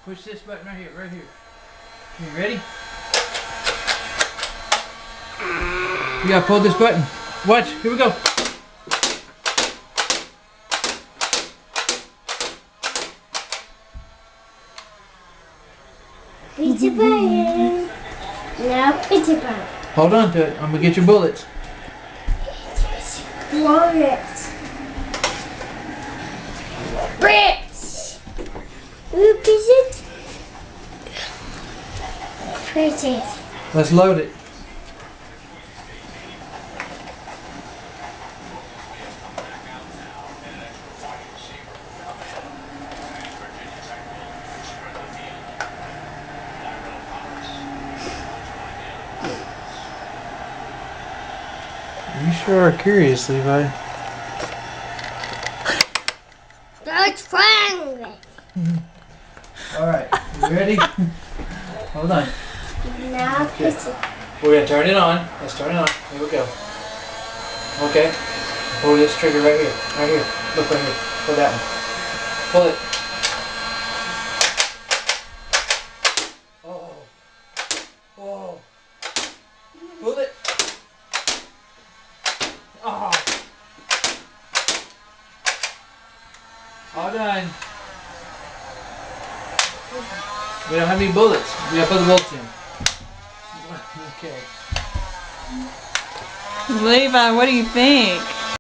Push this button right here, right here. You ready? You gotta pull this button. Watch, here we go. Push the button. Now push the button. Hold on to it. I'm gonna get your bullets. Bullets. Bricks. Ooh, push it. Push it. Let's load it. You sure are curious, Levi. That's fun. Alright, you ready? Hold on. Now push it. We're gonna turn it on. Let's turn it on. Here we go. Okay. Pull this trigger right here. Right here. Look right here. Pull that one. Pull it. Oh. Whoa. Pull it. Oh. All done. We don't have any bullets. We gotta put the bullets in. Okay. Levi, what do you think?